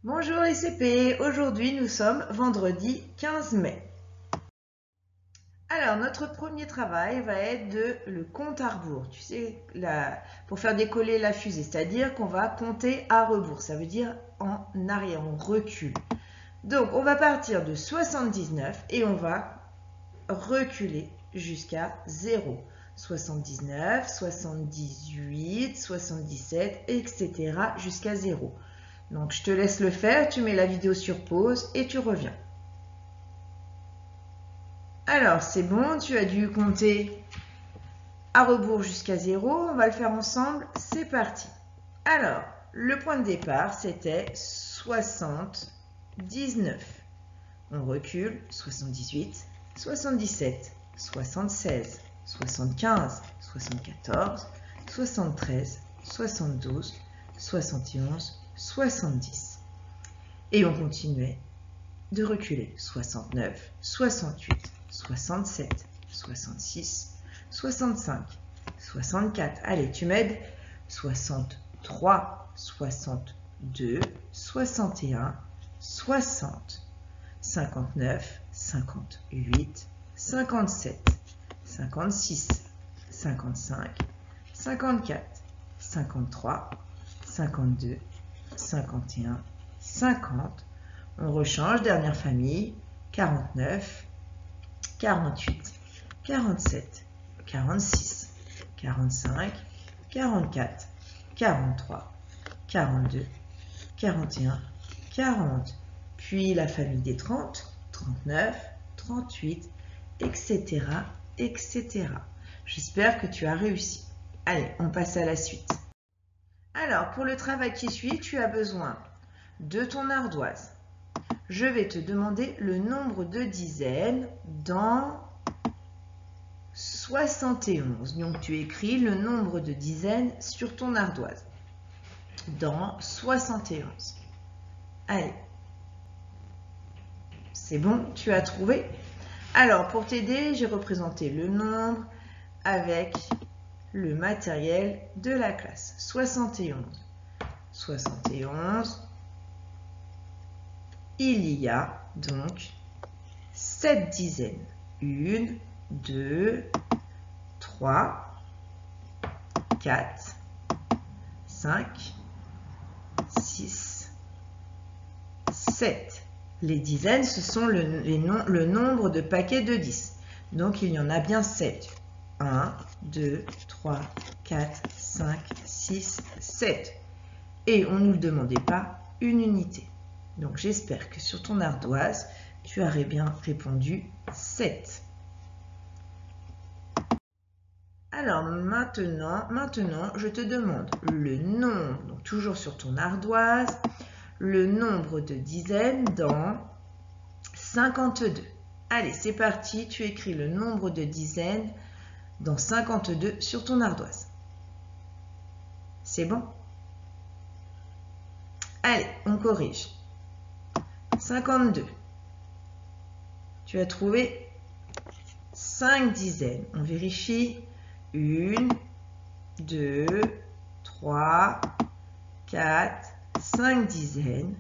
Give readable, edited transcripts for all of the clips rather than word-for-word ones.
Bonjour les CP, aujourd'hui nous sommes vendredi 15 mai. Alors notre premier travail va être le compte à rebours. Tu sais, pour faire décoller la fusée, c'est-à-dire qu'on va compter à rebours, ça veut dire en arrière, on recule. Donc on va partir de 79 et on va reculer jusqu'à 0. 79, 78, 77, etc. jusqu'à 0. Donc je te laisse le faire, tu mets la vidéo sur pause et tu reviens. Alors c'est bon, tu as dû compter à rebours jusqu'à 0, on va le faire ensemble, c'est parti. Alors, le point de départ c'était 79. On recule, 78, 77, 76, 75, 74, 73, 72, 71, 70. Et on continuait de reculer. 69, 68, 67, 66, 65, 64. Allez, tu m'aides. 63, 62, 61, 60, 59, 58, 57, 56, 55, 54, 53, 52, 51, 50. On rechange, dernière famille, 49, 48, 47, 46, 45, 44, 43, 42, 41, 40. Puis la famille des 30, 39, 38, etc., etc. J'espère que tu as réussi. Allez, on passe à la suite. Alors, pour le travail qui suit, tu as besoin de ton ardoise. Je vais te demander le nombre de dizaines dans 71. Donc, tu écris le nombre de dizaines sur ton ardoise. Dans 71. Allez. C'est bon, tu as trouvé? Alors, pour t'aider, j'ai représenté le nombre avec le matériel de la classe. 71. 71. Il y a donc 7 dizaines. 1, 2, 3, 4, 5, 6, 7. Les dizaines, ce sont le nombre de paquets de 10. Donc, il y en a bien 7. 1, 2, 3, 4, 5, 6, 7. Et on ne nous le demandait pas, une unité. Donc, j'espère que sur ton ardoise, tu aurais bien répondu 7. Alors, maintenant, je te demande le nombre, donc toujours sur ton ardoise, le nombre de dizaines dans 52. Allez, c'est parti, tu écris le nombre de dizaines dans 52 sur ton ardoise. C'est bon? Allez, on corrige. 52. Tu as trouvé 5 dizaines. On vérifie. 1, 2, 3, 4, 5 dizaines.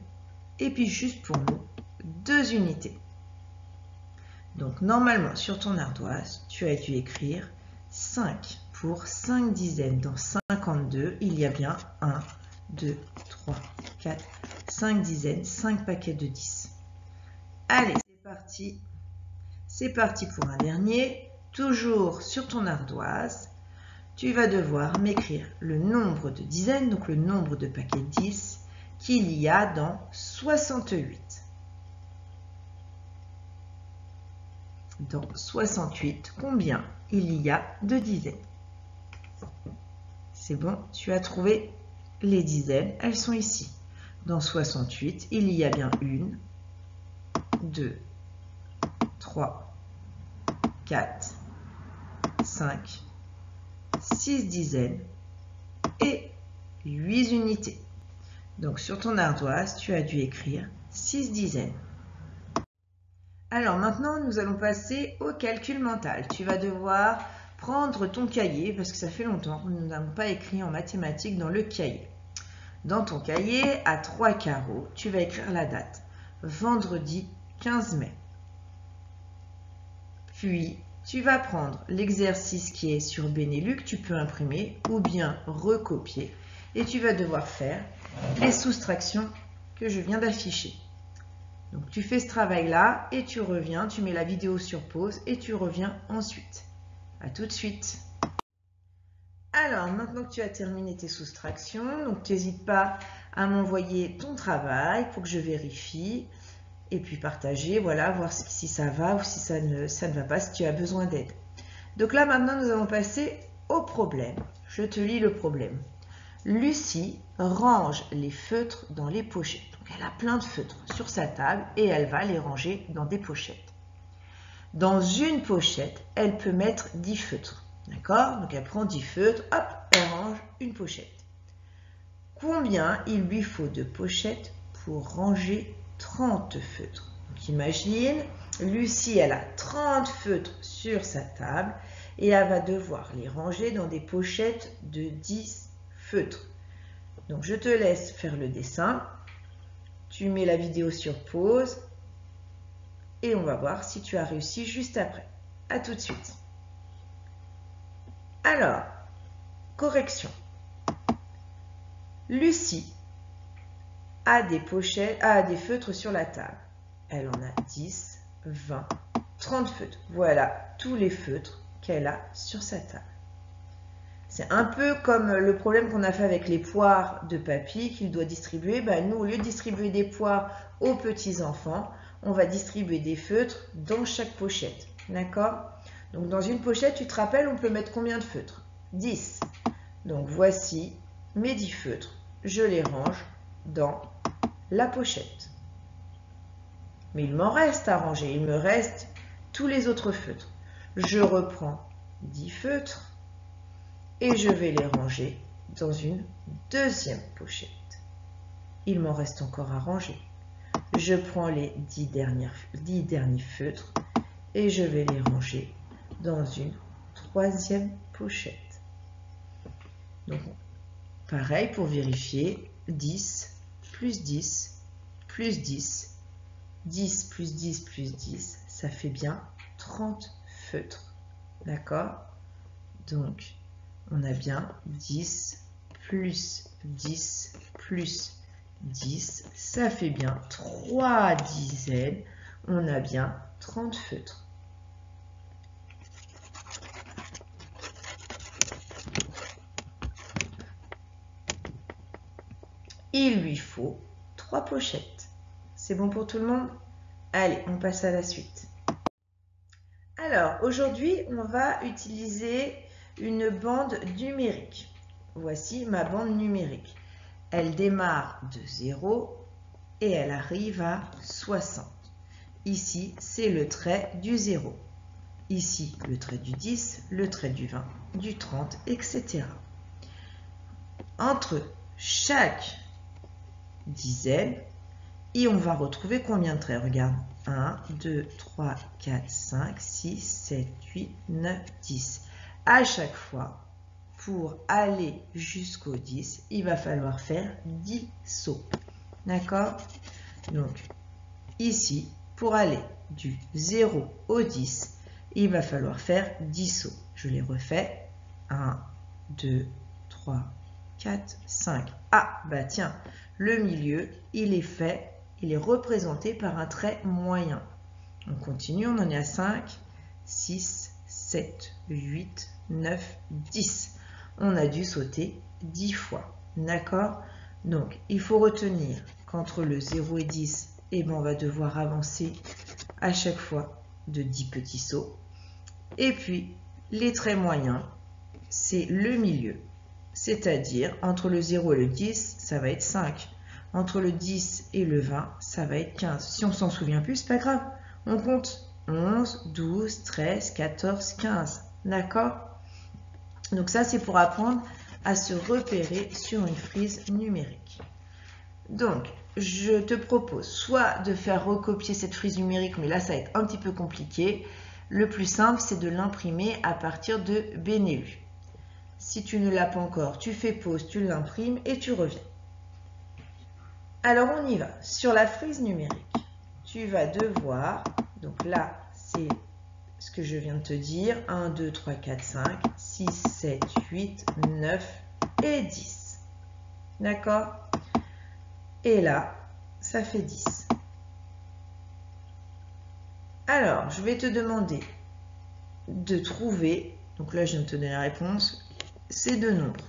Et puis juste pour nous, 2 unités. Donc normalement sur ton ardoise, tu as dû écrire 5 pour 5 dizaines. Dans 52, il y a bien 1, 2, 3, 4, 5 dizaines, 5 paquets de 10. Allez, c'est parti. C'est parti pour un dernier. Toujours sur ton ardoise, tu vas devoir m'écrire le nombre de dizaines, donc le nombre de paquets de 10 qu'il y a dans 68. Dans 68, combien il y a de dizaines? C'est bon, tu as trouvé les dizaines, elles sont ici. Dans 68, il y a bien 1, 2, 3, 4, 5, 6 dizaines et 8 unités. Donc sur ton ardoise, tu as dû écrire 6 dizaines. Alors maintenant, nous allons passer au calcul mental. Tu vas devoir prendre ton cahier, parce que ça fait longtemps que nous n'avons pas écrit en mathématiques dans le cahier. Dans ton cahier, à 3 carreaux, tu vas écrire la date. Vendredi 15 mai. Puis, tu vas prendre l'exercice qui est sur Benelux, tu peux imprimer ou bien recopier. Et tu vas devoir faire les soustractions que je viens d'afficher. Donc, tu fais ce travail-là et tu reviens, tu mets la vidéo sur pause et tu reviens ensuite. À tout de suite. Alors, maintenant que tu as terminé tes soustractions, donc tu n'hésites pas à m'envoyer ton travail pour que je vérifie. Et puis partager, voilà, voir si ça va ou si ça ne va pas, si tu as besoin d'aide. Donc là, maintenant, nous allons passer au problème. Je te lis le problème. Lucie range les feutres dans les pochettes. Donc, elle a plein de feutres sur sa table et elle va les ranger dans des pochettes. Dans une pochette, elle peut mettre 10 feutres. D'accord? Donc, elle prend 10 feutres, hop, elle range une pochette. Combien il lui faut de pochettes pour ranger 30 feutres? Donc, imagine, Lucie, elle a 30 feutres sur sa table et elle va devoir les ranger dans des pochettes de 10 feutres. Donc, je te laisse faire le dessin. Tu mets la vidéo sur pause et on va voir si tu as réussi juste après. À tout de suite. Alors, correction. Lucie a des feutres sur la table. Elle en a 10, 20, 30 feutres. Voilà tous les feutres qu'elle a sur sa table. C'est un peu comme le problème qu'on a fait avec les poires de papy qu'il doit distribuer. Nous, au lieu de distribuer des poires aux petits-enfants, on va distribuer des feutres dans chaque pochette. D'accord? Donc, dans une pochette, tu te rappelles, on peut mettre combien de feutres? 10. Donc, voici mes 10 feutres. Je les range dans la pochette. Mais il m'en reste à ranger. Il me reste tous les autres feutres. Je reprends 10 feutres et je vais les ranger dans une deuxième pochette. Il m'en reste encore à ranger. Je prends les 10 derniers feutres et je vais les ranger dans une troisième pochette. Donc, pareil pour vérifier, 10 plus 10 plus 10, 10 plus 10 plus 10, ça fait bien 30 feutres. D'accord? Donc, on a bien 10 plus 10 plus 10, ça fait bien 3 dizaines. On a bien 30 feutres. Il lui faut 3 pochettes. C'est bon pour tout le monde? Allez, on passe à la suite. Alors, aujourd'hui, on va utiliser une bande numérique. Voici ma bande numérique. Elle démarre de 0 et elle arrive à 60. Ici, c'est le trait du 0. Ici, le trait du 10, le trait du 20, du 30, etc. Entre chaque dizaine, et on va retrouver combien de traits? Regarde, 1, 2, 3, 4, 5, 6, 7, 8, 9, 10. À chaque fois, pour aller jusqu'au 10, il va falloir faire 10 sauts. D'accord? Donc, ici, pour aller du 0 au 10, il va falloir faire 10 sauts. Je les refais. 1, 2, 3, 4, 5. Ah, bah tiens, le milieu, il est fait, il est représenté par un trait moyen. On continue, on en est à 5, 6, 7, 8, 9, 10. On a dû sauter 10 fois. D'accord? Donc, il faut retenir qu'entre le 0 et 10, on va devoir avancer à chaque fois de 10 petits sauts. Et puis, les traits moyens, c'est le milieu. C'est-à-dire, entre le 0 et le 10, ça va être 5. Entre le 10 et le 20, ça va être 15. Si on s'en souvient plus, c'est pas grave. On compte 11, 12, 13, 14, 15. D'accord? Donc ça, c'est pour apprendre à se repérer sur une frise numérique. Donc, je te propose soit de faire recopier cette frise numérique, mais là, ça va être un petit peu compliqué. Le plus simple, c'est de l'imprimer à partir de Benelux. Si tu ne l'as pas encore, tu fais pause, tu l'imprimes et tu reviens. Alors, on y va. Sur la frise numérique, tu vas devoir, donc là, c'est ce que je viens de te dire, 1, 2, 3, 4, 5, 6, 7, 8, 9 et 10. D'accord? Et là, ça fait 10. Alors, je vais te demander de trouver, donc là, je viens de te donner la réponse, ces deux nombres,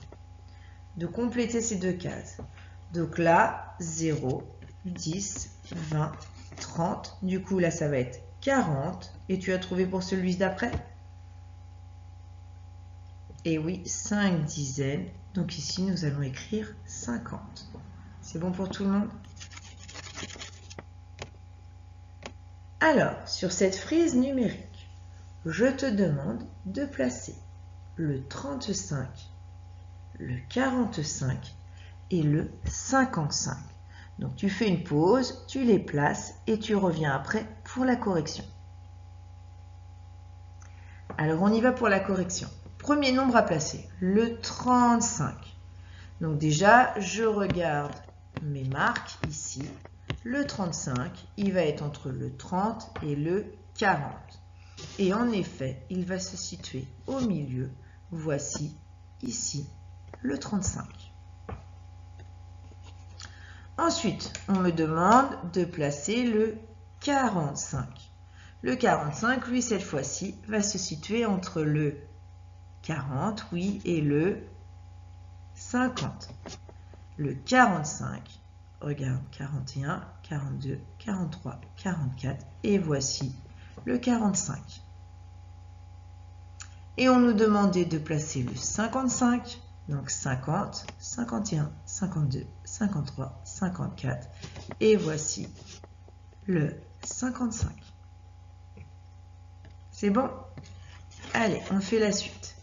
de compléter ces deux cases. Donc là, 0, 10, 20, 30. Du coup, là, ça va être 40. Et tu as trouvé pour celui d'après? Et oui, 5 dizaines. Donc ici, nous allons écrire 50. C'est bon pour tout le monde? Alors, sur cette frise numérique, je te demande de placer le 35, le 45 et le 55. Donc tu fais une pause, tu les places et tu reviens après pour la correction. Alors on y va pour la correction. Premier nombre à placer, le 35. Donc déjà, je regarde mes marques ici. Le 35, il va être entre le 30 et le 40. Et en effet, il va se situer au milieu. Voici ici le 35. Ensuite, on me demande de placer le 45. Le 45, lui, cette fois-ci, va se situer entre le 40, oui, et le 50. Le 45, regarde, 41, 42, 43, 44, et voici le 45. Et on nous demandait de placer le 55, donc 50, 51, 52, 53, 54, et voici le 55. C'est bon? Allez, on fait la suite.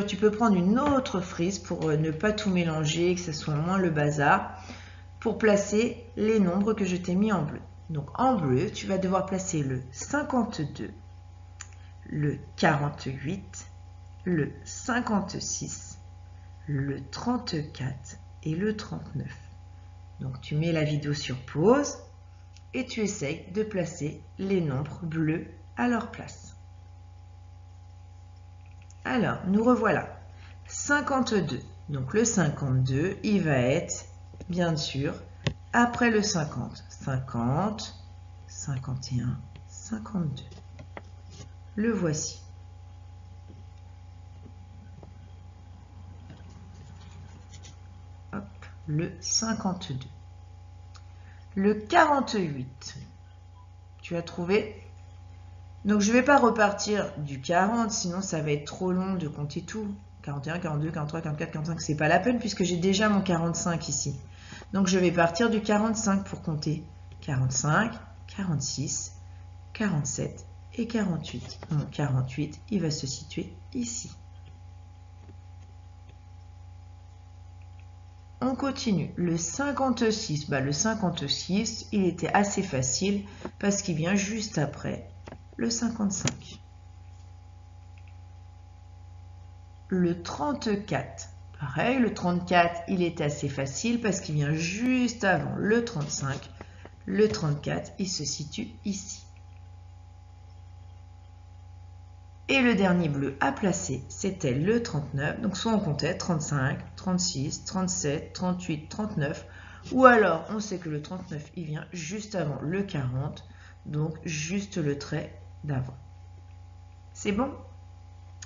Tu peux prendre une autre frise pour ne pas tout mélanger, que ce soit moins le bazar, pour placer les nombres que je t'ai mis en bleu. Donc en bleu, tu vas devoir placer le 52, le 48, le 56, le 34 et le 39. Donc tu mets la vidéo sur pause et tu essayes de placer les nombres bleus à leur place. Alors, nous revoilà. 52. Donc le 52, il va être, bien sûr, après le 50. 50, 51, 52. Le voici. Hop, le 52. Le 48. Tu as trouvé? Donc, je ne vais pas repartir du 40, sinon ça va être trop long de compter tout. 41, 42, 43, 44, 45, c'est pas la peine puisque j'ai déjà mon 45 ici. Donc, je vais partir du 45 pour compter 45, 46, 47 et 48. Mon 48, il va se situer ici. On continue. Le 56, le 56, il était assez facile parce qu'il vient juste après le 55. Le 34, pareil, le 34, il est assez facile parce qu'il vient juste avant le 35. Le 34, il se situe ici. Et le dernier bleu à placer, c'était le 39. Donc soit on comptait 35, 36, 37, 38, 39. Ou alors, on sait que le 39, il vient juste avant le 40. Donc, juste le trait d'avant. C'est bon?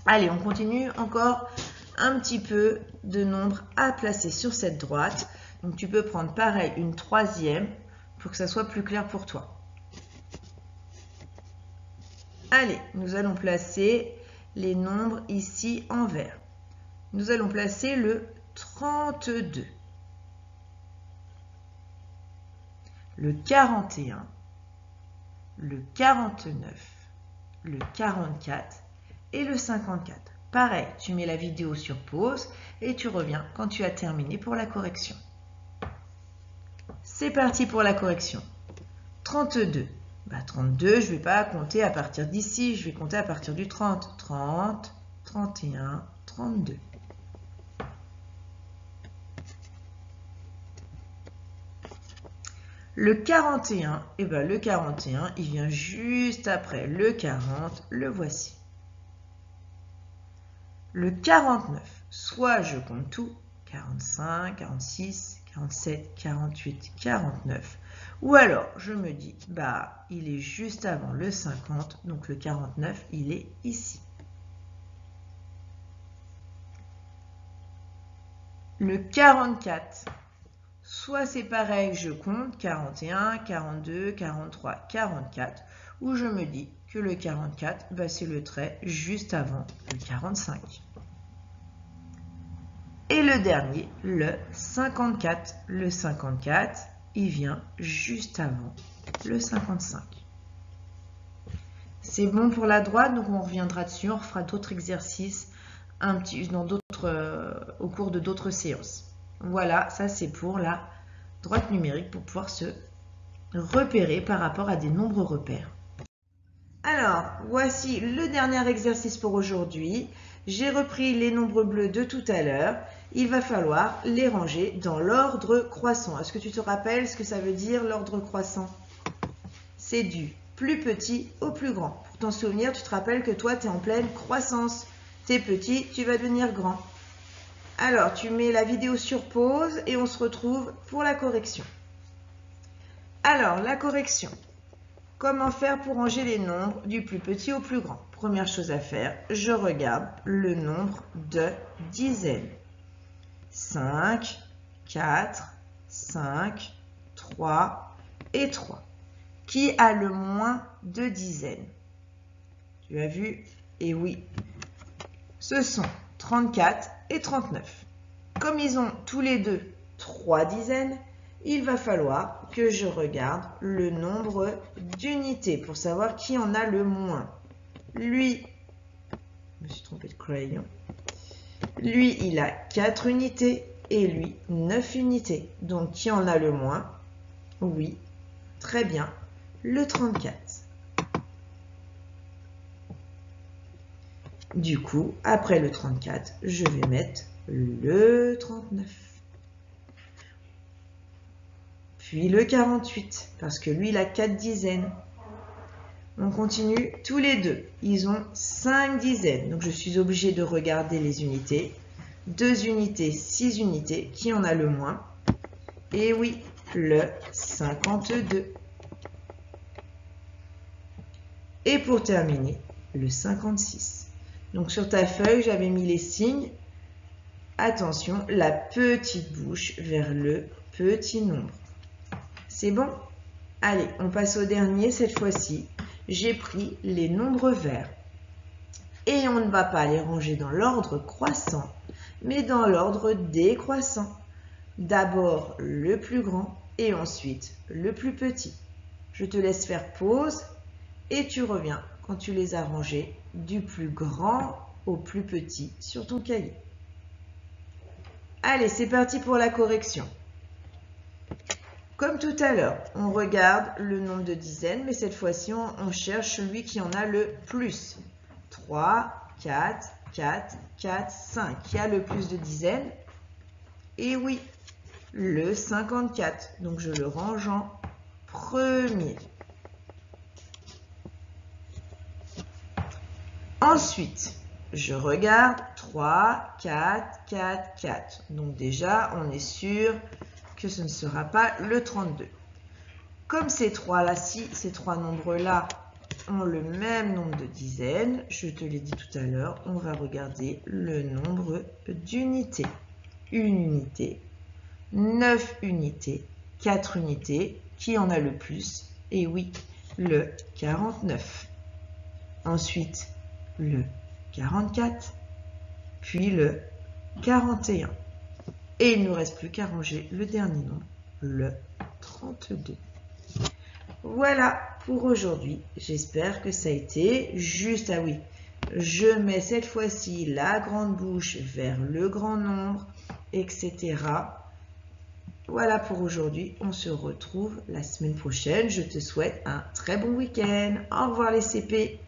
Allez, on continue encore un petit peu de nombres à placer sur cette droite. Donc, tu peux prendre pareil une troisième pour que ça soit plus clair pour toi. Allez, nous allons placer les nombres ici en vert. Nous allons placer le 32, le 41, le 49, le 44 et le 54. Pareil, tu mets la vidéo sur pause et tu reviens quand tu as terminé pour la correction. C'est parti pour la correction. 32. 32, je ne vais pas compter à partir d'ici, je vais compter à partir du 30. 30, 31, 32. Le 41, eh ben le 41, il vient juste après le 40, le voici. Le 49, soit je compte tout, 45, 46, 47, 48, 49. Ou alors, je me dis, bah, il est juste avant le 50, donc le 49, il est ici. Le 44, soit c'est pareil, je compte 41, 42, 43, 44, ou je me dis que le 44, bah, c'est le trait juste avant le 45. Et le dernier, le 54. Le 54, il vient juste avant le 55. C'est bon pour la droite, donc on reviendra dessus, on fera d'autres exercices au cours de d'autres séances. Voilà, ça c'est pour la droite numérique, pour pouvoir se repérer par rapport à des nombres repères. Alors, voici le dernier exercice pour aujourd'hui. J'ai repris les nombres bleus de tout à l'heure. Il va falloir les ranger dans l'ordre croissant. Est-ce que tu te rappelles ce que ça veut dire l'ordre croissant? C'est du plus petit au plus grand. Pour t'en souvenir, tu te rappelles que toi, tu es en pleine croissance. Tu es petit, tu vas devenir grand. Alors, tu mets la vidéo sur pause et on se retrouve pour la correction. Alors, la correction. Comment faire pour ranger les nombres du plus petit au plus grand? Première chose à faire, je regarde le nombre de dizaines. 5, 4, 5, 3 et 3. Qui a le moins de dizaines? Tu as vu? Et oui, ce sont 34 et 39. Comme ils ont tous les deux 3 dizaines, il va falloir que je regarde le nombre d'unités pour savoir qui en a le moins. Lui, je me suis trompée de crayon. Lui, il a 4 unités et lui, 9 unités. Donc, qui en a le moins? Oui, très bien, le 34. Du coup, après le 34, je vais mettre le 39. Puis le 48, parce que lui, il a 4 dizaines. On continue tous les deux. Ils ont 5 dizaines. Donc, je suis obligée de regarder les unités. 2 unités, 6 unités. Qui en a le moins? Et oui, le 52. Et pour terminer, le 56. Donc, sur ta feuille, j'avais mis les signes. Attention, la petite bouche vers le petit nombre. C'est bon? Allez, on passe au dernier cette fois-ci. J'ai pris les nombres verts. Et on ne va pas les ranger dans l'ordre croissant, mais dans l'ordre décroissant. D'abord le plus grand et ensuite le plus petit. Je te laisse faire pause et tu reviens quand tu les as rangés du plus grand au plus petit sur ton cahier. Allez, c'est parti pour la correction. Comme tout à l'heure, on regarde le nombre de dizaines, mais cette fois-ci, on cherche celui qui en a le plus. 3, 4, 4, 4, 5. Qui a le plus de dizaines? Et oui, le 54. Donc, je le range en premier. Ensuite, je regarde 3, 4, 4, 4. Donc, déjà, on est sûr que ce ne sera pas le 32. Comme ces trois-là-ci, ces trois nombres-là ont le même nombre de dizaines, je te l'ai dit tout à l'heure, on va regarder le nombre d'unités. Une unité, 9 unités, 4 unités, qui en a le plus? Et oui, le 49. Ensuite, le 44, puis le 41. Et il ne nous reste plus qu'à ranger le dernier nombre, le 32. Voilà pour aujourd'hui. J'espère que ça a été juste. Ah oui, je mets cette fois-ci la grande bouche vers le grand nombre, etc. Voilà pour aujourd'hui. On se retrouve la semaine prochaine. Je te souhaite un très bon week-end. Au revoir les CP.